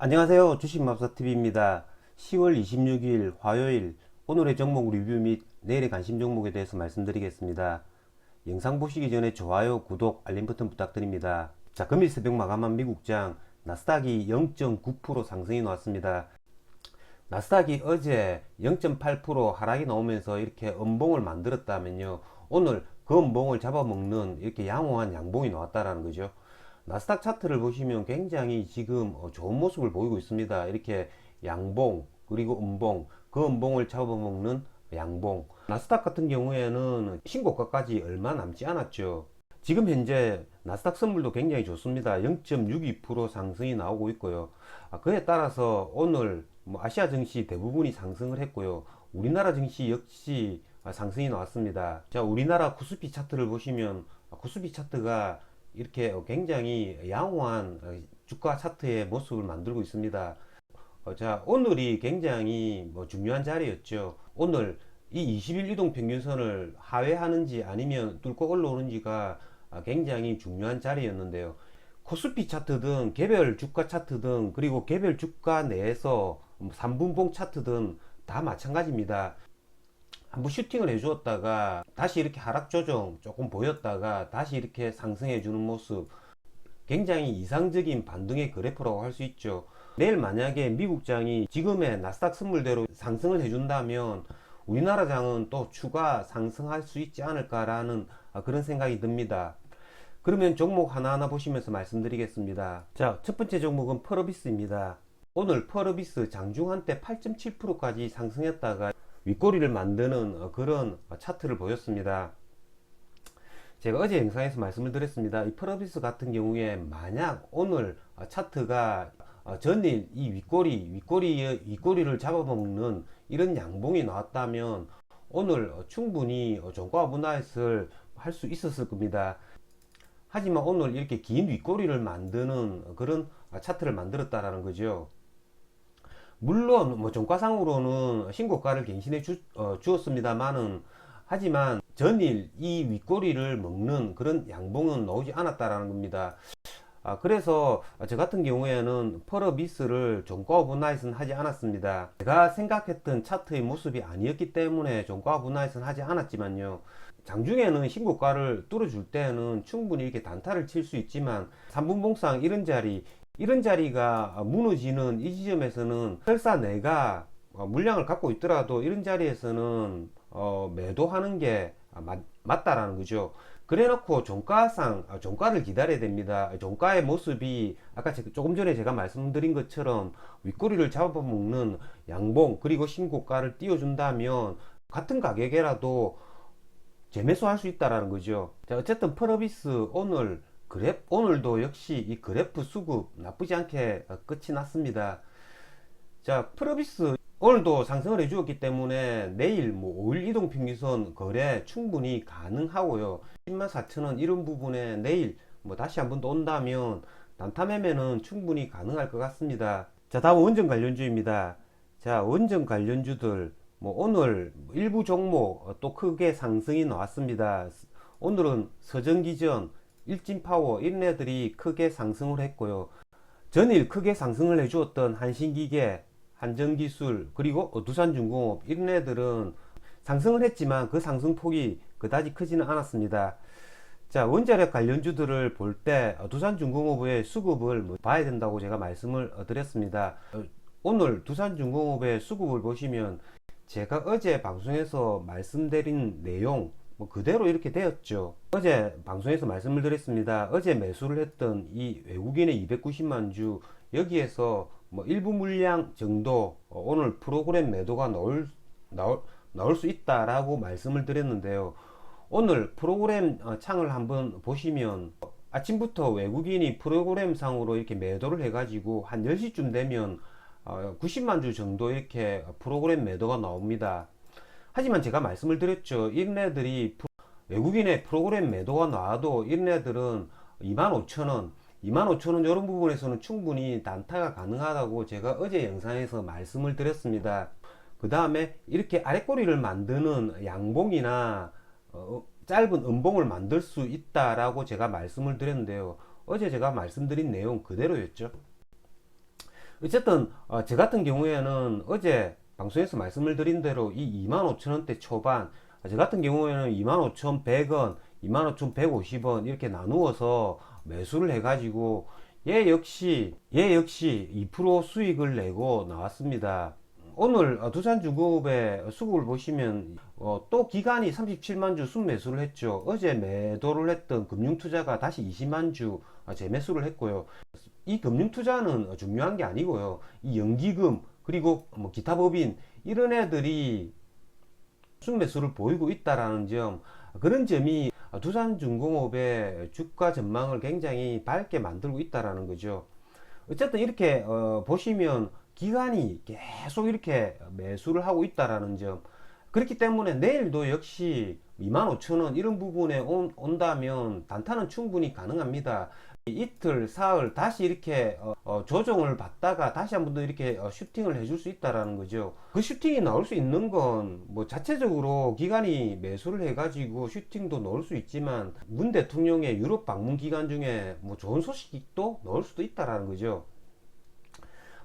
안녕하세요. 주식맘사TV입니다. 10월 26일 화요일 오늘의 종목 리뷰 및 내일의 관심 종목에 대해서 말씀드리겠습니다. 영상 보시기 전에 좋아요, 구독, 알림 버튼 부탁드립니다. 자, 금일 새벽 마감한 미국장 나스닥이 0.9% 상승이 나왔습니다. 나스닥이 어제 0.8% 하락이 나오면서 이렇게 음봉을 만들었다면요, 오늘 그 음봉을 잡아먹는 이렇게 양호한 양봉이 나왔다라는 거죠. 나스닥 차트를 보시면 굉장히 지금 좋은 모습을 보이고 있습니다. 이렇게 양봉 그리고 음봉, 그 음봉을 잡아먹는 양봉. 나스닥 같은 경우에는 신고가까지 얼마 남지 않았죠. 지금 현재 나스닥 선물도 굉장히 좋습니다. 0.62% 상승이 나오고 있고요. 그에 따라서 오늘 아시아 증시 대부분이 상승을 했고요. 우리나라 증시 역시 상승이 나왔습니다. 자, 우리나라 코스피 차트를 보시면 코스피 차트가 이렇게 굉장히 양호한 주가 차트의 모습을 만들고 있습니다. 자, 오늘이 굉장히 중요한 자리였죠. 오늘 이 20일 이동 평균선을 하회하는지 아니면 뚫고 올라오는지가 굉장히 중요한 자리였는데요. 코스피 차트 등 개별 주가 차트 등 그리고 개별 주가 내에서 3분봉 차트 등 다 마찬가지입니다. 한번 슈팅을 해주었다가 다시 이렇게 하락 조정 조금 보였다가 다시 이렇게 상승해 주는 모습, 굉장히 이상적인 반등의 그래프라고 할 수 있죠. 내일 만약에 미국장이 지금의 나스닥 선물대로 상승을 해준다면 우리나라 장은 또 추가 상승할 수 있지 않을까라는 그런 생각이 듭니다. 그러면 종목 하나하나 보시면서 말씀드리겠습니다. 자, 첫 번째 종목은 펄어비스입니다. 오늘 펄어비스 장중 한때 8.7%까지 상승했다가 윗꼬리를 만드는 그런 차트를 보였습니다. 제가 어제 영상에서 말씀을 드렸습니다. 이 펄어비스 같은 경우에 만약 오늘 차트가 전일 이 윗꼬리를 잡아먹는 이런 양봉이 나왔다면 오늘 충분히 종가 분할을 할 수 있었을 겁니다. 하지만 오늘 이렇게 긴 윗꼬리를 만드는 그런 차트를 만들었다라는 거죠. 물론 종가상으로는 신고가를 갱신해 주었습니다만은, 하지만 전일 이 윗꼬리를 먹는 그런 양봉은 나오지 않았다라는 겁니다. 그래서 저 같은 경우에는 펄어비스를 종가 오버나잇은 하지 않았습니다. 제가 생각했던 차트의 모습이 아니었기 때문에 종가 오버나잇은 하지 않았지만요, 장중에는 신고가를 뚫어줄 때는 충분히 이렇게 단타를 칠 수 있지만 3분봉상 이런 자리가 무너지는 이 지점에서는 설사 내가 물량을 갖고 있더라도 이런 자리에서는 매도하는 게 맞다라는 거죠. 그래 놓고 종가를 기다려야 됩니다. 종가의 모습이 아까 조금 전에 제가 말씀드린 것처럼 윗꼬리를 잡아먹는 양봉 그리고 신고가를 띄워준다면 같은 가격에라도 재매수할 수 있다라는 거죠. 자, 어쨌든 펄어비스 오늘도 역시 이 그래프 수급 나쁘지 않게 끝이 났습니다. 자, 펄어비스 오늘도 상승을 해주었기 때문에 내일 5일 이동평균선 거래 충분히 가능하고요. 104,000원 이런 부분에 내일 다시 한 번 더 온다면 단타 매매는 충분히 가능할 것 같습니다. 자, 다음 원전 관련주입니다. 자, 원전 관련주들 오늘 일부 종목 또 크게 상승이 나왔습니다. 오늘은 서전기전, 일진파워 이런 애들이 크게 상승을 했고요. 전일 크게 상승을 해주었던 한신기계, 한전기술 그리고 두산중공업 이런 애들은 상승을 했지만 그 상승폭이 그다지 크지는 않았습니다. 자, 원자력 관련주들을 볼 때 두산중공업의 수급을 봐야 된다고 제가 말씀을 드렸습니다. 오늘 두산중공업의 수급을 보시면 제가 어제 방송에서 말씀드린 내용 그대로 이렇게 되었죠. 어제 방송에서 말씀을 드렸습니다. 어제 매수를 했던 이 외국인의 290만 주, 여기에서 일부 물량 정도 오늘 프로그램 매도가 나올 수 있다라고 말씀을 드렸는데요. 오늘 프로그램 창을 한번 보시면 아침부터 외국인이 프로그램 상으로 이렇게 매도를 해가지고 한 10시쯤 되면 90만 주 정도 이렇게 프로그램 매도가 나옵니다. 하지만 제가 말씀을 드렸죠. 이런 애들이 외국인의 프로그램 매도가 나와도 이런 애들은 25,000원, 25,000원 이런 부분에서는 충분히 단타가 가능하다고 제가 어제 영상에서 말씀을 드렸습니다. 그 다음에 이렇게 아랫꼬리를 만드는 양봉이나 짧은 음봉을 만들 수 있다라고 제가 말씀을 드렸는데요. 어제 제가 말씀드린 내용 그대로였죠. 어쨌든 저 같은 경우에는 어제 방송에서 말씀을 드린 대로 이 25,000원대 초반, 저 같은 경우에는 25,100원, 25,150원 이렇게 나누어서 매수를 해가지고 얘 역시 2% 수익을 내고 나왔습니다. 오늘 두산중공업의 수급을 보시면 또 기간이 37만 주 순매수를 했죠. 어제 매도를 했던 금융투자가 다시 20만 주 재매수를 했고요. 이 금융투자는 중요한 게 아니고요. 이 연기금 그리고 뭐 기타 법인 이런 애들이 순매수를 보이고 있다라는 점, 그런 점이 두산중공업의 주가 전망을 굉장히 밝게 만들고 있다라는 거죠. 어쨌든 이렇게 보시면 기간이 계속 이렇게 매수를 하고 있다라는 점, 그렇기 때문에 내일도 역시 25,000원 이런 부분에 온다면 단타는 충분히 가능합니다. 이틀, 사흘 다시 이렇게 조정을 받다가 다시 한번 더 이렇게 슈팅을 해줄 수 있다라는 거죠. 그 슈팅이 나올 수 있는 건 뭐 자체적으로 기관이 매수를 해가지고 슈팅도 넣을 수 있지만 문 대통령의 유럽 방문 기간 중에 뭐 좋은 소식도 넣을 수도 있다라는 거죠.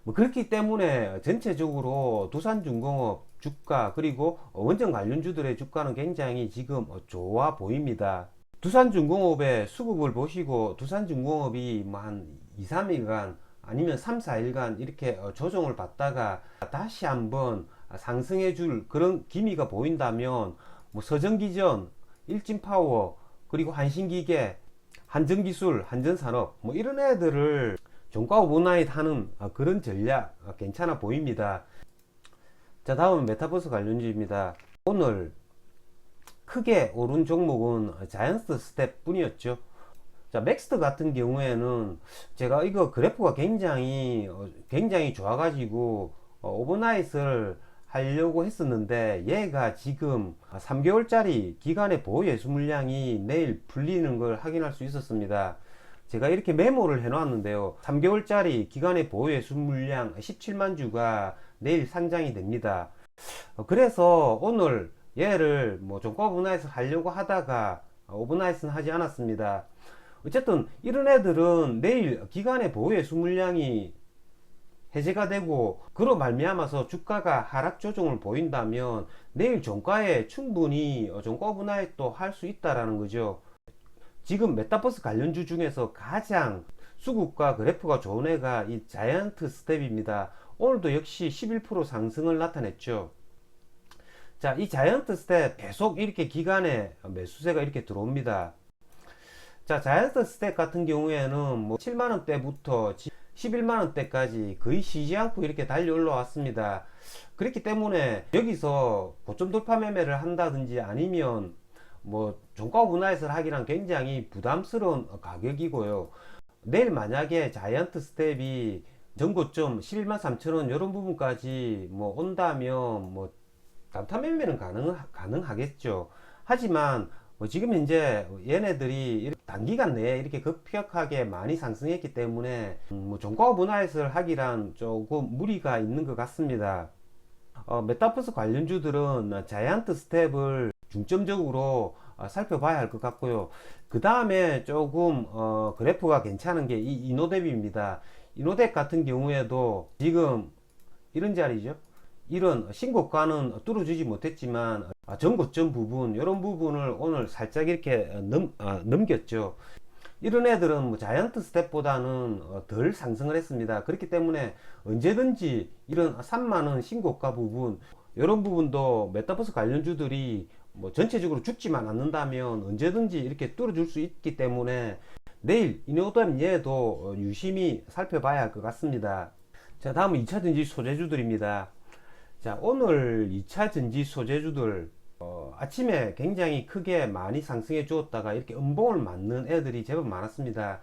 뭐 그렇기 때문에 전체적으로 두산중공업 주가 그리고 원전 관련주들의 주가는 굉장히 지금 좋아 보입니다. 두산중공업의 수급을 보시고 두산중공업이 뭐 한 2, 3일간 아니면 3, 4일간 이렇게 조정을 받다가 다시 한번 상승해 줄 그런 기미가 보인다면 뭐 서정기전, 일진파워, 그리고 한신기계, 한전기술, 한전산업 뭐 이런 애들을 종가 오버나잇 하는 그런 전략 괜찮아 보입니다. 자, 다음은 메타버스 관련주입니다. 오늘 크게 오른 종목은 자이언트 스텝 뿐이었죠. 자, 맥스트 같은 경우에는 제가 이거 그래프가 굉장히 좋아가지고 오버나잇을 하려고 했었는데 얘가 지금 3개월짜리 기간의 보호 예수 물량이 내일 풀리는 걸 확인할 수 있었습니다. 제가 이렇게 메모를 해 놨는데요. 3개월짜리 기간의 보호 예수 물량 17만 주가 내일 상장이 됩니다. 그래서 오늘 얘를 뭐 종가 오버나잇을 하려고 하다가 오버나잇은 하지 않았습니다. 어쨌든 이런 애들은 내일 기간의 보호의 수물량이 해제가 되고 그로 말미암아서 주가가 하락 조정을 보인다면 내일 종가에 충분히 종가 오버나잇도 할 수 있다라는 거죠. 지금 메타버스 관련주 중에서 가장 수급과 그래프가 좋은 애가 이 자이언트 스텝입니다. 오늘도 역시 11% 상승을 나타냈죠. 자, 이 자이언트 스텝 계속 이렇게 기간에 매수세가 이렇게 들어옵니다. 자, 자이언트 스텝 같은 경우에는 뭐 7만원대부터 11만원대까지 거의 쉬지 않고 이렇게 달려 올라왔습니다. 그렇기 때문에 여기서 고점 돌파 매매를 한다든지 아니면 뭐 종가 오버나잇을 하기란 굉장히 부담스러운 가격이고요. 내일 만약에 자이언트 스텝이 전고점 11만 3천원 이런 부분까지 뭐 온다면 뭐 단타 매매는 가능하겠죠. 하지만 뭐 지금 현재 얘네들이 단기간 내에 이렇게 급격하게 많이 상승했기 때문에 뭐 종가 오버나잇을 하기란 조금 무리가 있는 것 같습니다. 메타버스 관련주들은 자이언트 스텝을 중점적으로 살펴봐야 할 것 같고요. 그 다음에 조금 그래프가 괜찮은 게 이 이노뎁입니다. 이노뎁 같은 경우에도 지금 이런 자리죠. 이런 신고가는 뚫어주지 못했지만 전고점 부분 이런 부분을 오늘 살짝 이렇게 넘겼죠. 이런 애들은 뭐 자이언트 스텝보다는 덜 상승을 했습니다. 그렇기 때문에 언제든지 이런 3만원 신고가 부분 이런 부분도 메타버스 관련주들이 뭐 전체적으로 죽지만 않는다면 언제든지 이렇게 뚫어줄 수 있기 때문에 내일 이노뎁 얘도 유심히 살펴봐야 할 것 같습니다. 자, 다음은 2차전지 소재주들입니다. 자, 오늘 2차 전지 소재주들 아침에 굉장히 크게 많이 상승해 주었다가 이렇게 음봉을 맞는 애들이 제법 많았습니다.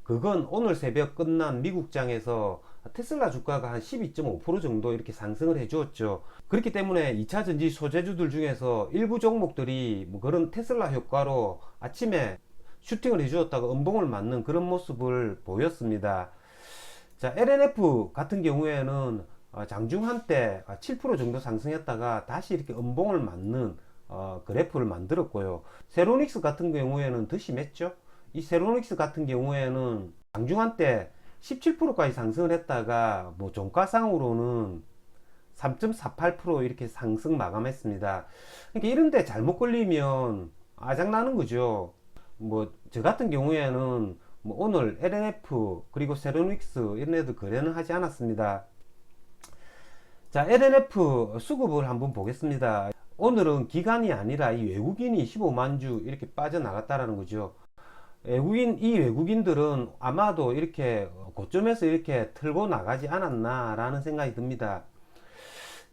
그건 오늘 새벽 끝난 미국장에서 테슬라 주가가 한 12.5% 정도 이렇게 상승을 해 주었죠. 그렇기 때문에 2차 전지 소재주들 중에서 일부 종목들이 뭐 그런 테슬라 효과로 아침에 슈팅을 해 주었다가 음봉을 맞는 그런 모습을 보였습니다. 자, LNF 같은 경우에는 장중 한때 7% 정도 상승했다가 다시 이렇게 음봉을 맞는 그래프를 만들었고요. 세로닉스 같은 경우에는 더 심했죠. 이 세로닉스 같은 경우에는 장중 한때 17%까지 상승을 했다가 뭐 종가상으로는 3.48% 이렇게 상승 마감했습니다. 그러니까 이런데 잘못 걸리면 아작나는 거죠. 뭐 저 같은 경우에는 뭐 오늘 LNF 그리고 세로닉스 이런 애들 거래는 하지 않았습니다. 자, LNF 수급을 한번 보겠습니다. 오늘은 기관이 아니라 이 외국인이 15만 주 이렇게 빠져나갔다라는 거죠. 이 외국인들은 아마도 이렇게 고점에서 이렇게 틀고 나가지 않았나 라는 생각이 듭니다.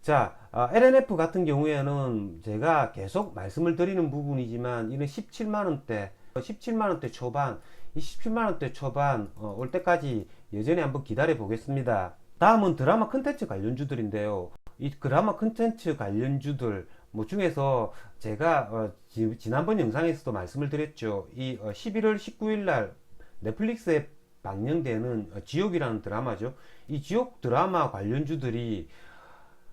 자, LNF 같은 경우에는 제가 계속 말씀을 드리는 부분이지만 이는 17만원대 초반, 이 17만원대 초반 올 때까지 여전히 한번 기다려 보겠습니다. 다음은 드라마 컨텐츠 관련주들인데요. 이 드라마 컨텐츠 관련주들 뭐 중에서 제가 지난번 영상에서도 말씀을 드렸죠. 이 11월 19일 날 넷플릭스에 방영되는 지옥이라는 드라마죠. 이 지옥 드라마 관련주들이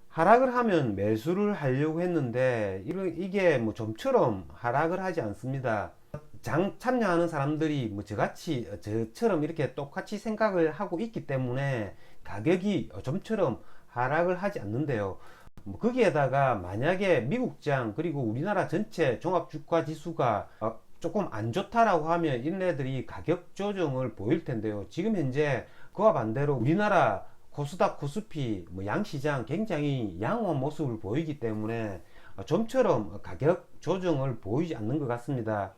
하락을 하면 매수를 하려고 했는데 이게 뭐 좀처럼 하락을 하지 않습니다. 장 참여하는 사람들이 뭐 저처럼 이렇게 똑같이 생각을 하고 있기 때문에 가격이 좀처럼 하락을 하지 않는데요. 뭐 거기에다가 만약에 미국장 그리고 우리나라 전체 종합주가지수가 조금 안 좋다라고 하면 이네들이 가격 조정을 보일 텐데요. 지금 현재 그와 반대로 우리나라 코스닥, 코스피, 뭐 양시장 굉장히 양호한 모습을 보이기 때문에 좀처럼 가격 조정을 보이지 않는 것 같습니다.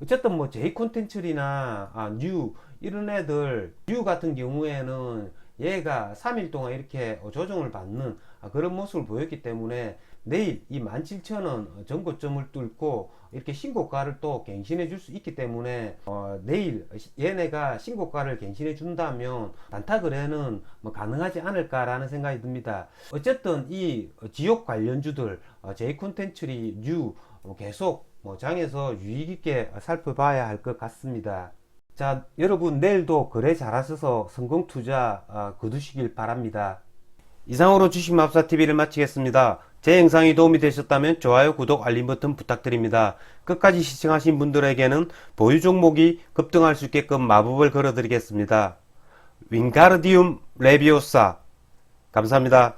어쨌든 뭐 제이 콘텐츠나 뉴 이런 애들 뉴 같은 경우에는 얘가 3일 동안 이렇게 조정을 받는 그런 모습을 보였기 때문에 내일 이 17,000원 전고점을 뚫고 이렇게 신고가를 또 갱신해 줄 수 있기 때문에 내일 얘네가 신고가를 갱신해 준다면 단타 거래는 뭐 가능하지 않을까라는 생각이 듭니다. 어쨌든 이 지역 관련주들 제이 콘텐츠리 뉴 계속 장에서 유익 있게 살펴봐야 할 것 같습니다. 자, 여러분 내일도 거래 잘하셔서 성공 투자 거두시길 바랍니다. 이상으로 주식마법사TV를 마치겠습니다. 제 영상이 도움이 되셨다면 좋아요, 구독, 알림 버튼 부탁드립니다. 끝까지 시청하신 분들에게는 보유 종목이 급등할 수 있게끔 마법을 걸어드리겠습니다. 윙가르디움 레비오사 감사합니다.